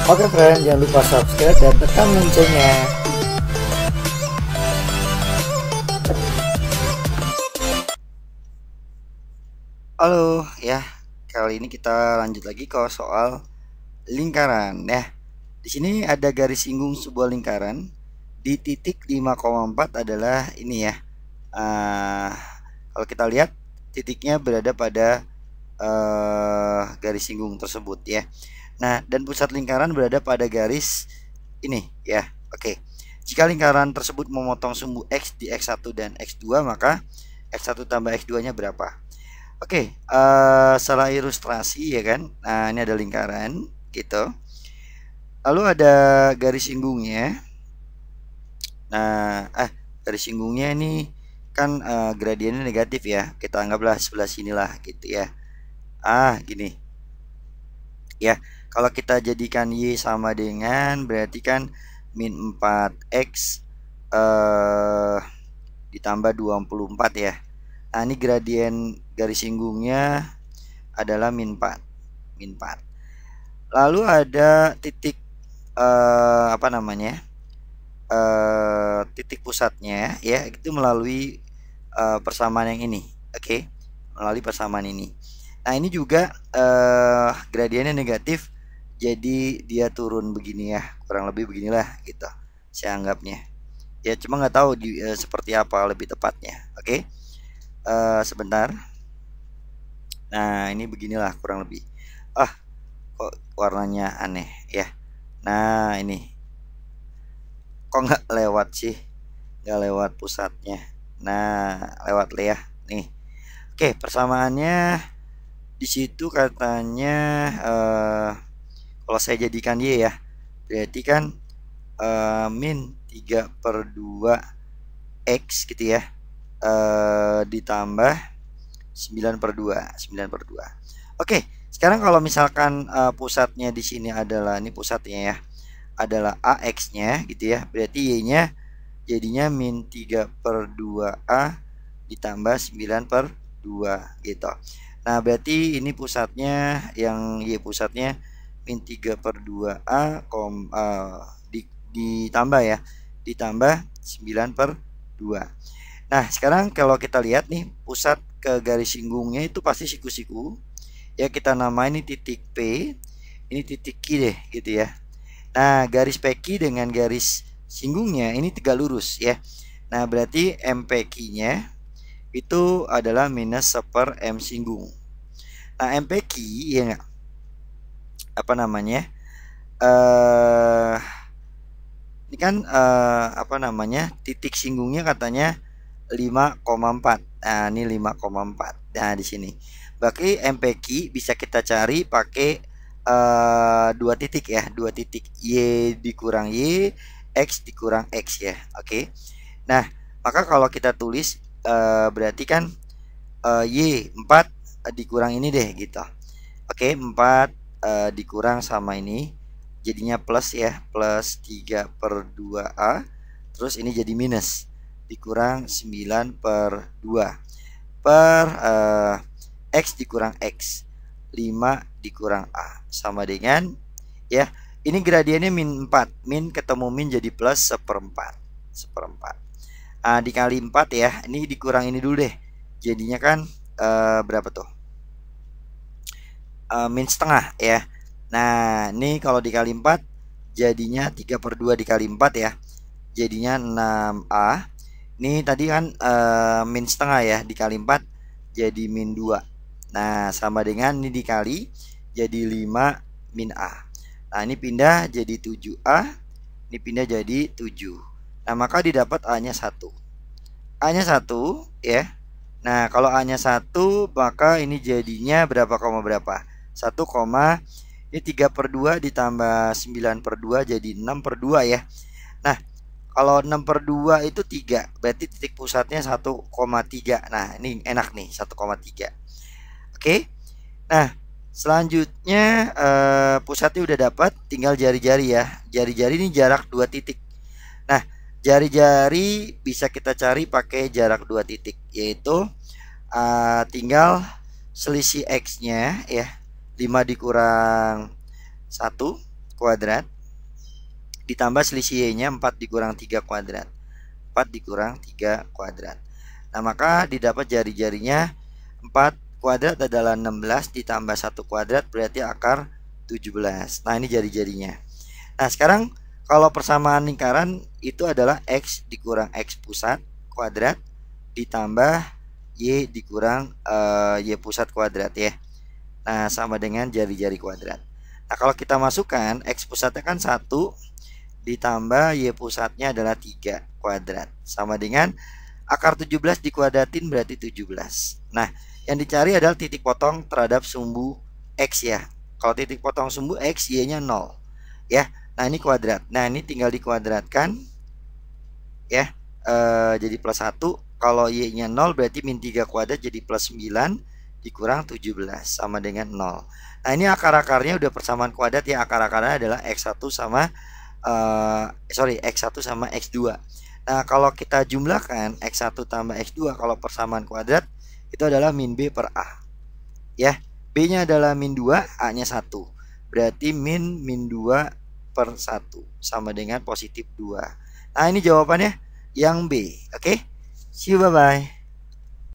Oke friend, jangan lupa subscribe dan tekan loncengnya. Halo ya, kali ini kita lanjut lagi ke soal lingkaran ya. Di sini ada garis singgung sebuah lingkaran di titik 5,4 adalah ini ya. Kalau kita lihat titiknya berada pada garis singgung tersebut ya. Nah, dan pusat lingkaran berada pada garis ini ya. Oke. Jika lingkaran tersebut memotong sumbu X di X1 dan X2, maka X1 tambah X2 nya berapa? Oke, setelah ilustrasi ya kan. Nah, ini ada lingkaran gitu. Lalu ada garis singgungnya. Nah, garis singgungnya ini kan gradiennya negatif ya. Kita anggaplah sebelah sinilah gitu ya. Gini. Ya, kalau kita jadikan Y sama dengan berarti kan min 4X ditambah 24 ya. Nah, ini gradien garis singgungnya adalah min 4. Lalu ada titik titik pusatnya ya, itu melalui persamaan yang ini. Oke. Melalui persamaan ini. Nah, ini juga gradiennya negatif, jadi dia turun begini ya, kurang lebih beginilah gitu saya anggapnya. Ya, cuma nggak tahu seperti apa lebih tepatnya. Oke. Sebentar. Nah, ini beginilah kurang lebih. Kok warnanya aneh ya. Nah, ini kok nggak lewat sih, nggak lewat pusatnya. Nah, lewat ya nih. Oke, persamaannya di situ katanya kalau saya jadikan Y ya, berarti kan min 3/2 X gitu ya, ditambah 9/2. Oke, sekarang kalau misalkan pusatnya di sini adalah, ini pusatnya ya, adalah AX-nya gitu ya, berarti Y-nya jadinya min 3/2A ditambah 9/2 gitu. Nah, berarti ini pusatnya, yang Y pusatnya min 3/2A ditambah ya, ditambah 9/2. Nah, sekarang kalau kita lihat nih, pusat ke garis singgungnya itu pasti siku-siku. Ya, kita nama ini titik P, ini titik Q deh gitu ya. Nah, garis PQ dengan garis singgungnya ini tegak lurus ya. Nah, berarti MPQ-nya itu adalah minus 1/m singgung. Nah, MPQ ya enggak? Ini kan titik singgungnya katanya 5,4. Nah, ini 5,4. Nah, di sini. Berarti MPQ bisa kita cari pakai dua titik ya, dua titik, Y dikurang Y, X dikurang X ya. Oke. Nah, maka kalau kita tulis berarti kan Y 4 dikurang ini deh gitu. Oke, 4 dikurang sama ini jadinya plus ya, plus 3/2A, terus ini jadi minus dikurang 9/2 per X dikurang X, 5 dikurang A sama dengan ya, ini gradiennya min 4, min ketemu min jadi plus 1/4 dikali 4 ya, ini dikurang ini dulu deh, jadinya kan berapa tuh, min setengah ya. Nah, ini kalau dikali 4 jadinya 3/2 dikali 4 ya, jadinya 6A. Ini tadi kan min setengah ya, dikali 4 jadi min 2. Nah, sama dengan ini dikali jadi 5 min A. Nah, ini pindah jadi 7A, ini pindah jadi 7. Nah, maka didapat A-nya 1. A-nya 1 ya. Nah, kalau A-nya 1, maka ini jadinya berapa, berapa? 1, ini 3/2 ditambah 9/2 jadi 6/2 ya. Nah, kalau 6/2 itu 3, berarti titik pusatnya 1,3. Nah, ini enak nih, 1,3. Oke. Nah, selanjutnya pusatnya udah dapat, tinggal jari-jari ya. Jari-jari ini jarak 2 titik. Nah, jari-jari bisa kita cari pakai jarak 2 titik, yaitu tinggal selisih X-nya ya, 5 dikurang 1 kuadrat ditambah selisih Y-nya 4 dikurang 3 kuadrat. 4 dikurang 3 kuadrat. Nah, maka didapat jari-jarinya 4 kuadrat adalah 16 ditambah 1 kuadrat berarti akar 17. Nah, ini jari-jarinya. Nah, sekarang kalau persamaan lingkaran itu adalah X dikurang X pusat kuadrat ditambah Y dikurang Y pusat kuadrat ya. Nah, sama dengan jari-jari kuadrat. Nah, kalau kita masukkan X pusatnya kan 1 ditambah Y pusatnya adalah 3 kuadrat. Sama dengan akar 17 dikuadratin berarti 17. Nah, yang dicari adalah titik potong terhadap sumbu X ya. Kalau titik potong sumbu X, Y-nya 0 ya. Nah, ini kuadrat. Nah, ini tinggal dikuadratkan ya. Jadi plus 1. Kalau Y-nya 0 berarti min 3 kuadrat jadi plus 9 dikurang 17 sama dengan 0. Nah, ini akar-akarnya udah persamaan kuadrat ya. Akar-akarnya adalah X1 sama X1 sama X2. Nah, kalau kita jumlahkan X1 tambah X2 kalau persamaan kuadrat itu adalah min B per A ya. B-nya adalah min 2, A-nya 1. Berarti min 2 per 1 sama dengan positif 2. Nah, ini jawabannya yang B. Oke, see you, bye-bye.